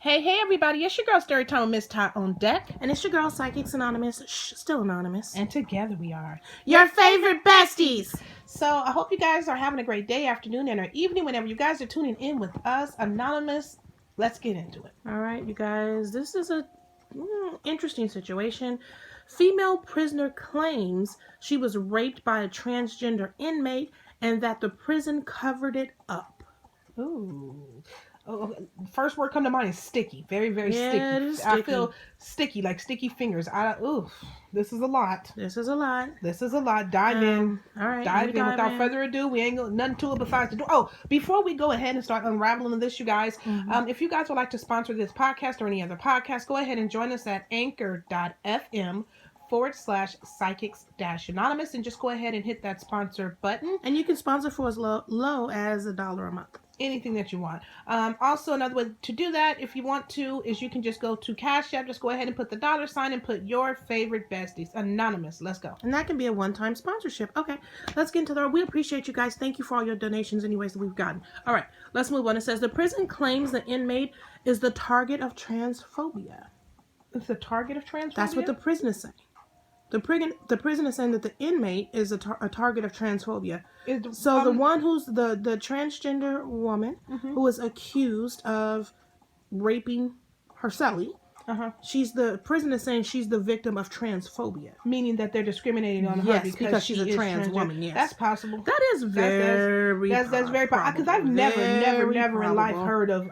Hey, everybody, it's your girl, Storytimewithmissty on deck. And it's your girl, Psychicsannoynmous, still anonymous. And together we are your favorite besties. So I hope you guys are having a great day, afternoon, and or evening whenever you guys are tuning in with us. Anonymous, let's get into it. All right, you guys, this is a interesting situation. Female prisoner claims she was raped by a transgender inmate and that the prison covered it up. Ooh. Oh, first word come to mind is sticky. Very, very sticky. It is sticky. I feel sticky, like sticky fingers. This is a lot. This is a lot. Dive in. All right. Dive in. Without further ado, we ain't got nothing to it besides the door. Oh, before we go ahead and start unraveling this, you guys, if you guys would like to sponsor this podcast or any other podcast, go ahead and join us at anchor.fm/psychics-anonymous and just go ahead and hit that sponsor button. And you can sponsor for as low as $1 a month. Anything that you want. Also, another way to do that, if you want to, is you can just go to Cash App. Just go ahead and put the $sign and put your favorite besties. Anonymous. Let's go. And that can be a one-time sponsorship. Okay, let's get into that. We appreciate you guys. Thank you for all your donations anyways that we've gotten. All right, let's move on. It says the prison claims the inmate is the target of transphobia. It's the target of transphobia? That's what the prison is saying. The prison is saying that the inmate is a target of transphobia. So the one who's the transgender woman who is accused of raping her cellie, the prison is saying she's the victim of transphobia, meaning that they're discriminating on her because she's a trans woman. Yes, that's possible. That is very that's very possible, because I've never in life heard of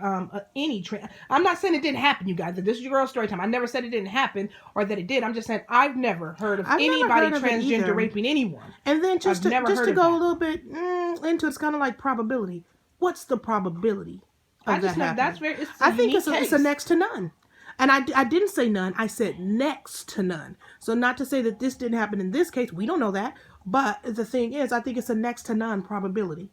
any trans. I'm not saying it didn't happen, you guys. This is your girl story time. I never said it didn't happen or that it did. I'm just saying I've never heard of anybody transgender raping anyone. And then just to go a little bit into it's kind of like probability. What's the probability of that happening? I think it's a next to none. And I didn't say none. I said next to none. So not to say that this didn't happen in this case. We don't know that. But the thing is, I think it's a next to none probability.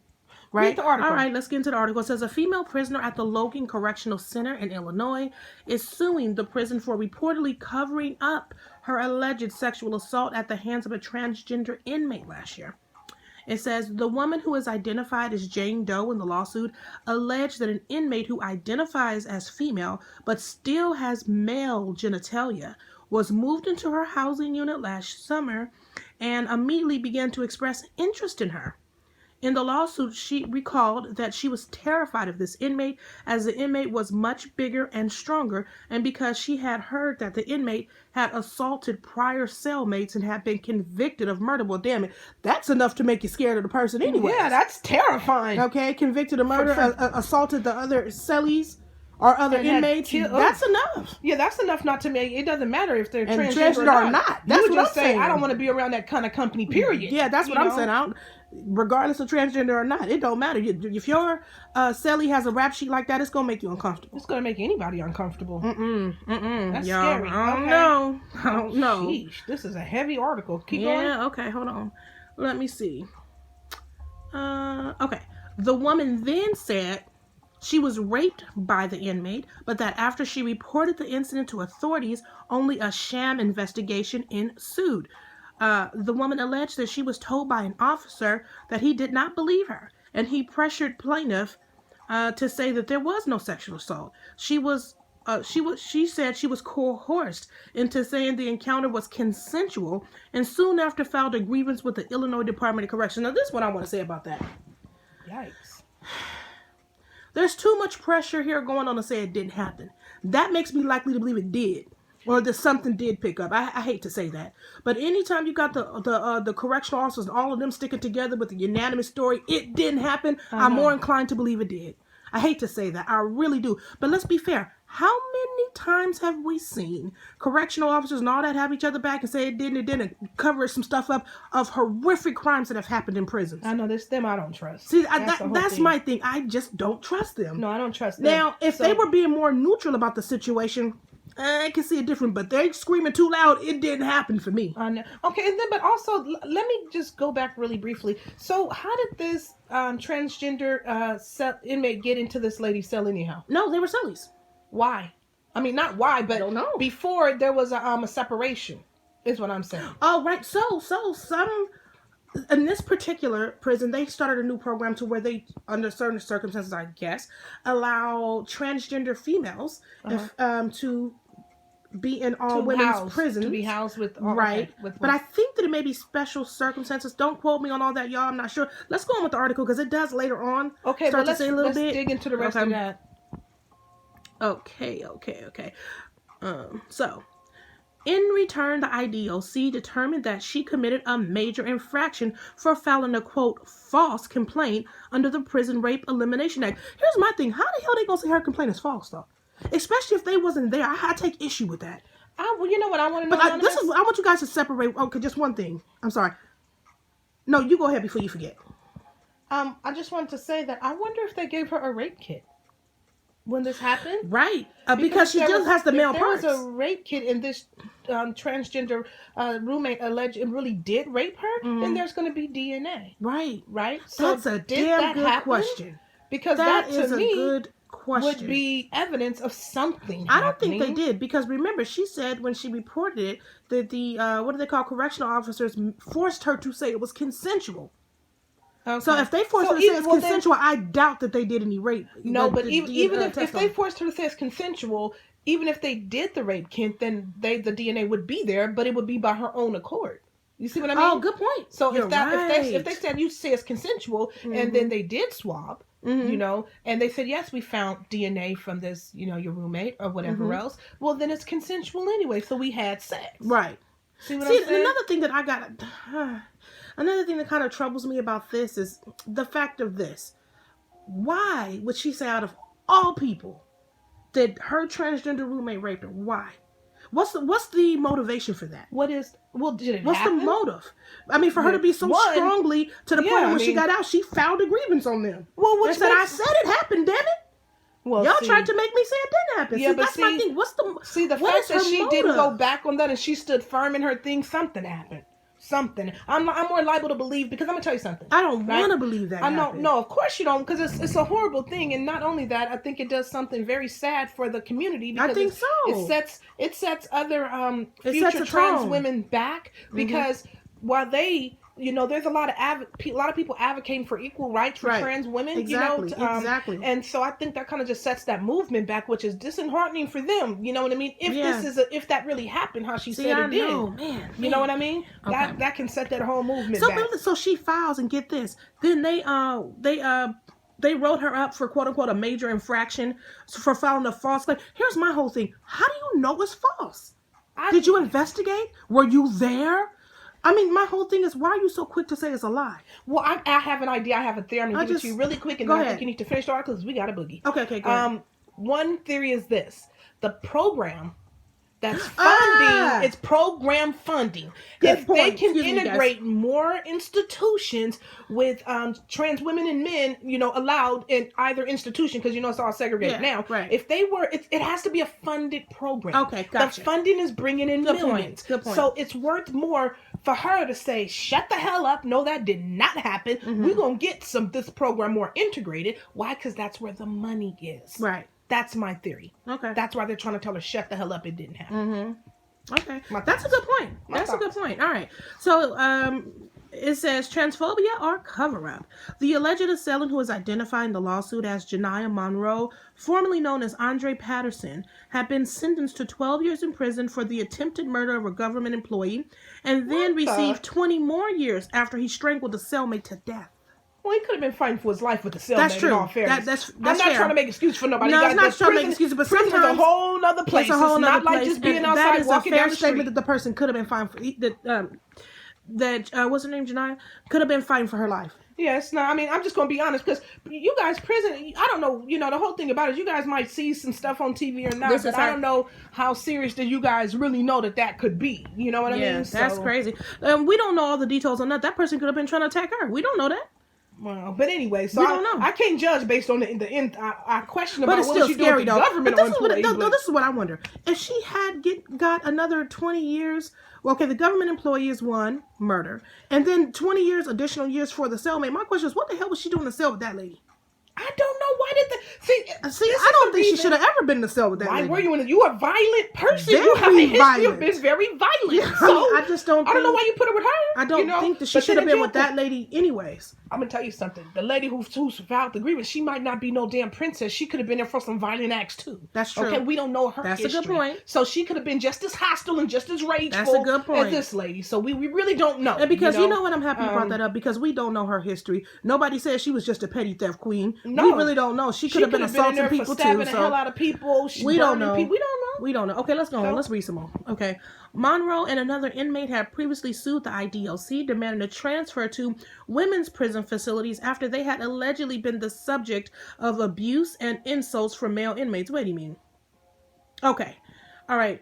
Right? Read the article. All right, let's get into the article. It says a female prisoner at the Logan Correctional Center in Illinois is suing the prison for reportedly covering up her alleged sexual assault at the hands of a transgender inmate last year. It says the woman who is identified as Jane Doe in the lawsuit alleged that an inmate who identifies as female but still has male genitalia was moved into her housing unit last summer and immediately began to express interest in her. In the lawsuit, she recalled that she was terrified of this inmate as the inmate was much bigger and stronger, and because she had heard that the inmate had assaulted prior cellmates and had been convicted of murder. Well, damn it, that's enough to make you scared of the person anyway. Yeah, that's terrifying. Okay, convicted of murder, assaulted the other cellies or other inmates. That's enough. Yeah, that's enough not to make it doesn't matter if they're transgender or not. That's what I'm saying. I don't want to be around that kind of company, period. Yeah, that's what I'm saying. Regardless of transgender or not, it don't matter. If your cellie has a rap sheet like that, it's gonna make you uncomfortable. It's gonna make anybody uncomfortable. That's scary. I don't know. Sheesh, this is a heavy article. Keep going. Yeah. Okay. Hold on. Let me see. Okay. The woman then said she was raped by the inmate, but that after she reported the incident to authorities, only a sham investigation ensued. The woman alleged that she was told by an officer that he did not believe her, and he pressured plaintiff to say that there was no sexual assault. She said she was coerced into saying the encounter was consensual, and soon after filed a grievance with the Illinois Department of Correction. Now, this is what I want to say about that. Yikes. There's too much pressure here going on to say it didn't happen. That makes me likely to believe it did. Or that something did pick up. I hate to say that. But anytime you got the correctional officers and all of them sticking together with a unanimous story, it didn't happen, I'm more inclined to believe it did. I hate to say that. I really do. But let's be fair. How many times have we seen correctional officers and all that have each other back and say it didn't, cover some stuff up of horrific crimes that have happened in prisons? I know, this them I don't trust. See, that's my thing. I just don't trust them. No, I don't trust them. Now, if they were being more neutral about the situation, I can see it different, but they're screaming too loud. It didn't happen for me. I know. Okay, and then, but also, let me just go back really briefly. So, how did this transgender inmate get into this lady's cell anyhow? No, they were cellies. Why? I mean, not why, but I don't know. Before there was a separation, is what I'm saying. Oh, right. So some in this particular prison, they started a new program to where they, under certain circumstances, I guess, allow transgender females to be in all women's prisons. To be housed with... right. Okay, but I think that it may be special circumstances. Don't quote me on all that, y'all. I'm not sure. Let's go on with the article because it does later on start to say a little bit. Let's dig into the rest of that. Okay. So, in return, the IDOC determined that she committed a major infraction for filing a, quote, false complaint under the Prison Rape Elimination Act. Here's my thing. How the hell they gonna say her complaint is false, though? Especially if they wasn't there. I take issue with that. Well, you know what I want to know? But I want you guys to separate. Okay, just one thing. I'm sorry. No, you go ahead before you forget. I just wanted to say that I wonder if they gave her a rape kit when this happened. Right. Because she just has the male parts. If there was a rape kit and this transgender roommate alleged it really did rape her, then there's going to be DNA. Right. Right? So that's a damn good question. Because that to me... good question. Would be evidence of something I don't think they did, because remember, she said when she reported it that the what do they call, correctional officers forced her to say it was consensual. Okay. So if they forced her to say it's consensual, I doubt that they did any rape. No, but even if they forced her to say it's consensual, even if they did the rape kit, then the DNA would be there, but it would be by her own accord. You see what I mean? Oh, good point. So if they said you say it's consensual, and then they did swab. You know, and they said, yes, we found DNA from this, you know, your roommate or whatever else. Well, then it's consensual anyway. So we had sex. Right. See what I'm saying? Another thing that another thing that kind of troubles me about this is the fact of this. Why would she say, out of all people, did her transgender roommate rape her? Why? What's the motivation for that? Did it What's happen? the motive? I mean, for her to be so strongly to the point when she got out, she filed a grievance on them. Well, I said it happened, damn it. Well, y'all tried to make me say it didn't happen. Yeah, that's my thing. The fact that she didn't go back on that and she stood firm in her thing, something happened. Something. I'm more liable to believe, because I'm gonna tell you something. I don't want to believe that. No, of course you don't, because it's a horrible thing, and not only that, I think it does something very sad for the community. Because I think it sets other future trans women back, because while they, you know, there's a lot of people advocating for equal rights for trans women. Exactly. You know, exactly. And so I think that kind of just sets that movement back, which is disheartening for them. You know what I mean? If that really happened, how she said it did. Man. You know what I mean? Okay. That can set that whole movement back. So she files, and get this. Then they wrote her up for, quote unquote, a major infraction for filing a false claim. Here's my whole thing. How do you know it's false? Did you investigate? Were you there? I mean, my whole thing is, why are you so quick to say it's a lie? Well, I have an idea. I have a theory. I'm going to give it to you really quick, and then I think you need to finish the article because we got a boogie. Okay, go ahead. One theory is this. The program that's funding, it's program funding. If they can integrate more institutions with trans women and men, you know, allowed in either institution, because you know it's all segregated now. Right. If they were, it has to be a funded program. Okay, gotcha. The funding is bringing in millions. Good point. So it's worth more for her to say, shut the hell up. No, that did not happen. We're going to get this program more integrated. Why? Because that's where the money is. Right. That's my theory. Okay. That's why they're trying to tell her, shut the hell up. It didn't happen. Okay. That's a good point. That's a good point. All right. So, it says, transphobia or cover-up. The alleged assailant, who is identified in the lawsuit as Janiah Monroe, formerly known as Andre Patterson, had been sentenced to 12 years in prison for the attempted murder of a government employee, and then received 20 more years after he strangled a cellmate to death. Well, he could have been fighting for his life with the cellmate. That's true. In all fairness. That's I'm not trying to make excuses for nobody. No, it's not trying to make excuses, but sometimes sometimes it's a whole other place. It's not like just being outside walking down the street. Statement that the person could have been fine for what's her name, Janiah, could have been fighting for her life. Yes, no, I mean, I'm just going to be honest, because you guys, prison, I don't know, you know, the whole thing about it, you guys might see some stuff on TV or not, but I don't know how serious that you guys really know that could be. You know what I mean? That's crazy. We don't know all the details on that. That person could have been trying to attack her. We don't know that. Well, but anyway, so we don't know. I can't judge based on the end. I question about what she doing with the government. This is what I wonder. If she had got another 20 years, well, okay, the government employee is one, murder, and then 20 years, additional years for the cellmate. My question is, what the hell was she doing in the cell with that lady? I don't know why did the see? I don't think she should have ever been in the cell with that. Why lady. were you in? You a violent person. Very you have a history violent. of being very violent. Yeah, so I just don't. I don't know why you put her with her. I don't think that she should have been with that lady, anyways. I'm gonna tell you something. The lady who filed the grievance, she might not be no damn princess. She could have been there for some violent acts too. That's true. Okay, we don't know her. That's history. a good point. So she could have been just as hostile and just as rageful. That's a good point. As this lady. So we really don't know. And because you know what, I'm happy you brought that up, because we don't know her history. Nobody says she was just a petty theft queen. No, we really don't know. She could have been assaulting people too. The hell out of people. We don't know. We don't know. We don't know. Okay, let's go on. Let's read some more. Okay. Monroe and another inmate had previously sued the IDOC, demanding a transfer to women's prison facilities after they had allegedly been the subject of abuse and insults from male inmates. Wait, do you mean? Okay. All right.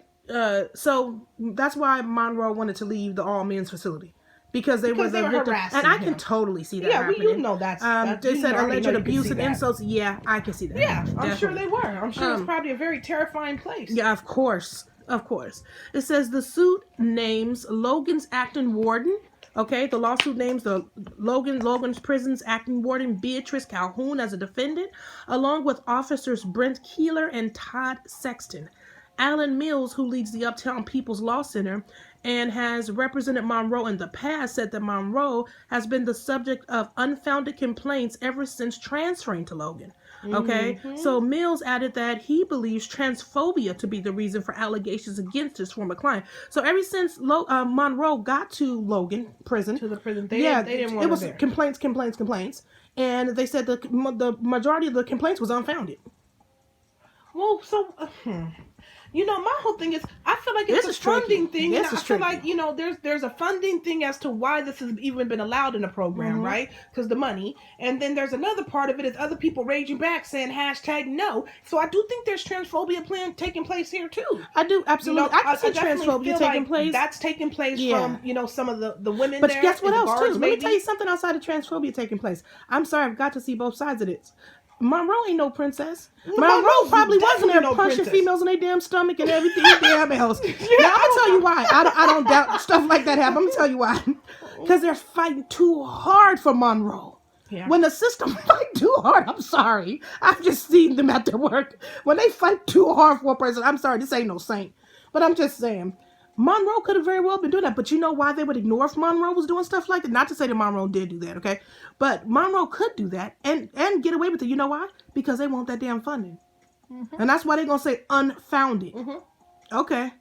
So that's why Monroe wanted to leave the all-men's facility. Because they were harassing, and I can totally see that happening. Yeah, you know that's they said alleged abuse and insults. Yeah, I can see that. Yeah, I'm sure they were. I'm sure it's probably a very terrifying place. Yeah, of course. Of course. It says the suit names Logan's acting warden. Okay, the lawsuit names the Logan's prison's acting warden Beatrice Calhoun as a defendant, along with officers Brent Keeler and Todd Sexton. Alan Mills, who leads the Uptown People's Law Center and has represented Monroe in the past, said that Monroe has been the subject of unfounded complaints ever since transferring to Logan. Okay, so Mills added that he believes transphobia to be the reason for allegations against his former client. So ever since Monroe got to Logan prison, they didn't want it was there. complaints, and they said the majority of the complaints was unfounded. Well, so. You know, my whole thing is, I feel like it's a funding thing. I feel like, you know, there's a funding thing as to why this has even been allowed in the program, right? Because the money. And then there's another part of it is other people raging back saying #no. So I do think there's transphobia taking place here too. I do, absolutely. You know, I can see transphobia taking place. That's taking place from, you know, some of the women but there. But guess what else guards, too? maybe. Let me tell you something outside of transphobia taking place. I'm sorry, I've got to see both sides of this. Monroe ain't no princess. Monroe probably wasn't there punching females in their damn stomach and everything damn else. Now, I'll tell you why. I don't doubt stuff like that happen. I'm going to tell you why. Because they're fighting too hard for Monroe. Yeah. When the system fight too hard, I'm sorry. I've just seen them at their work. When they fight too hard for a person, I'm sorry, this ain't no saint. But I'm just saying, Monroe could have very well been doing that, but you know why they would ignore if Monroe was doing stuff like that? Not to say that Monroe did do that, okay? But Monroe could do that and get away with it. You know why? Because they want that damn funding. And that's why they're going to say unfounded. Okay.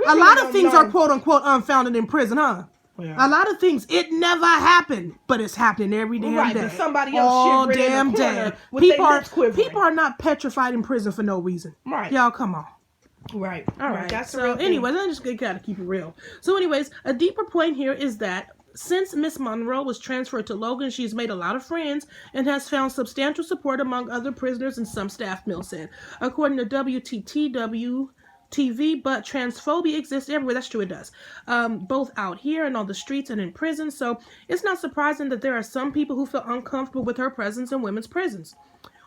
A lot of things are quote-unquote unfounded in prison, huh? Yeah. A lot of things, it never happened, but it's happening every damn day. Somebody else all damn day. People are not petrified in prison for no reason. Right. Y'all, come on. Right. All right. So anyways, I'm just gotta keep it real. So anyways, a deeper point here is that since Miss Monroe was transferred to Logan, she's made a lot of friends and has found substantial support among other prisoners and some staff, Mills said. According to WTTW TV, but transphobia exists everywhere. That's true, it does. Both out here and on the streets and in prison. So it's not surprising that there are some people who feel uncomfortable with her presence in women's prisons.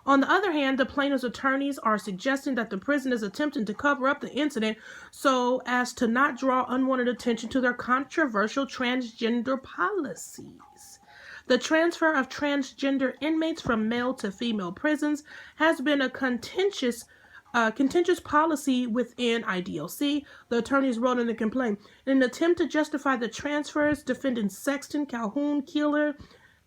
On the other hand, the plaintiff's attorneys are suggesting that the prison is attempting to cover up the incident so as to not draw unwanted attention to their controversial transgender policies. The transfer of transgender inmates from male to female prisons has been a contentious policy within IDOC, the attorneys wrote in the complaint. In an attempt to justify the transfers, defendants Sexton, Calhoun, Keeler,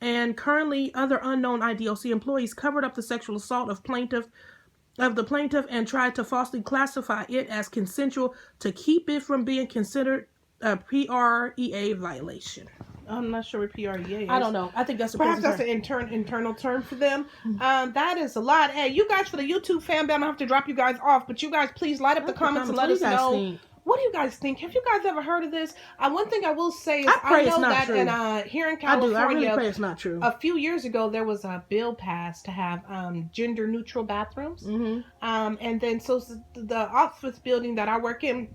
and currently other unknown IDOC employees covered up the sexual assault of the plaintiff and tried to falsely classify it as consensual to keep it from being considered a PREA violation. I'm not sure what PREA is. I don't know. I think that's perhaps that's an internal term for them. That is a lot. Hey, you guys, for the YouTube fan, I'm gonna have to drop you guys off, but you guys please light up the comments and let us know. Think? What do you guys think? Have you guys ever heard of this? One thing I will say is I know that here in California, I really pray it's not true. A few years ago, there was a bill passed to have gender neutral bathrooms. And then so the office building that I work in,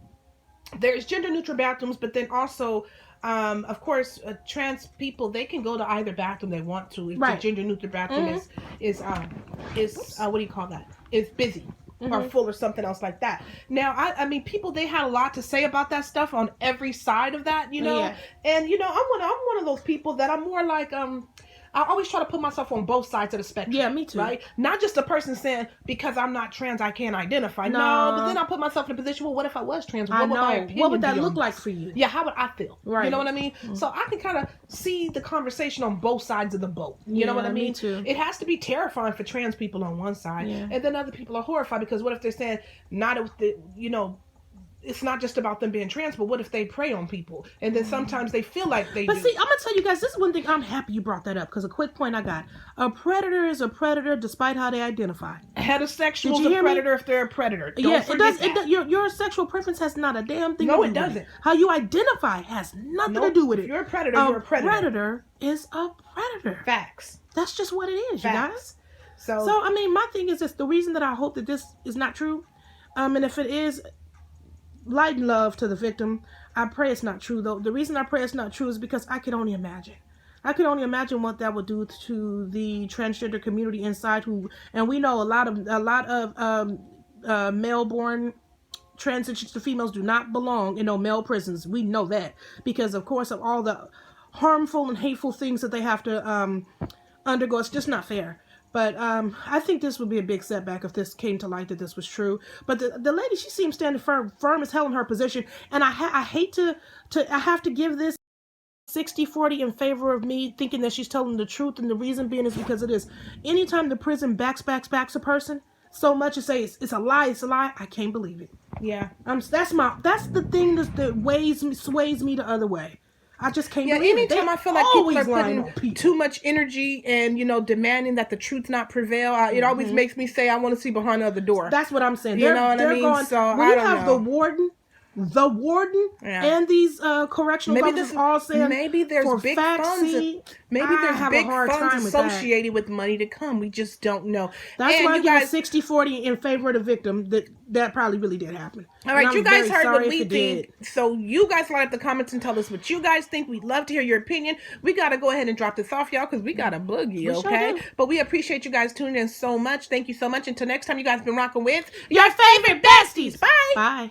there's gender neutral bathrooms, but then also of course, trans people, they can go to either bathroom they want to. If the gender neutral bathroom is what do you call that? Is busy. Or full or something else like that. Now, I mean, people, they had a lot to say about that stuff on every side of that, you know. Yeah. And you know, I'm one of those people that I'm more like I always try to put myself on both sides of the spectrum. Yeah, me too. Right? Not just a person saying, because I'm not trans, I can't identify. No, but then I put myself in a position, well, what if I was trans? What would my opinion What would that be look like for you? Yeah, how would I feel? Right. You know what I mean? Mm-hmm. So I can kind of see the conversation on both sides of the boat. You know what I mean? Me too. It has to be terrifying for trans people on one side, and then other people are horrified because what if they're saying, not if the, you know, it's not just about them being trans, but what if they prey on people? And then sometimes they feel like they do. See, I'm going to tell you guys, this is one thing I'm happy you brought that up, because a quick point I got. A predator is a predator despite how they identify. Heterosexual is a predator if they're a predator. Your sexual preference has not a damn thing to do with it. No, it doesn't. How you identify has nothing to do with it. If you're a predator, you're a predator. A predator is a predator. Facts. That's just what it is, you guys. So, I mean, my thing is this. The reason that I hope that this is not true, and if it is, light and love to the victim. I pray it's not true, though. The reason I pray it's not true is because I can only imagine. I can only imagine what that would do to the transgender community inside. And we know a lot of male-born transitions to females do not belong in no male prisons. We know that because, of course, of all the harmful and hateful things that they have to undergo. It's just not fair. But I think this would be a big setback if this came to light that this was true. But the lady, she seems standing firm as hell in her position. And I hate to I have to give this 60-40 in favor of me thinking that she's telling the truth. And the reason being is because it is. Anytime the prison backs a person so much as say it's a lie, I can't believe it. Yeah. That's the thing that sways me the other way. I just can't believe it. Anytime I feel like people are putting too much energy and, you know, demanding that the truth not prevail, it always makes me say, I want to see behind the other door. That's what I'm saying. You know what I mean? So when you have the warden and these correctional officers all saying maybe there's big funds. Maybe there's big funds associated with money to come. We just don't know. That's why I give it 60-40 in favor of the victim. That probably really did happen. All right, you guys heard what we think. So you guys line up the comments and tell us what you guys think. We'd love to hear your opinion. We got to go ahead and drop this off, y'all, because we got a boogie, okay? But we appreciate you guys tuning in so much. Thank you so much. Until next time, you guys been rocking with your favorite besties. Bye. Bye.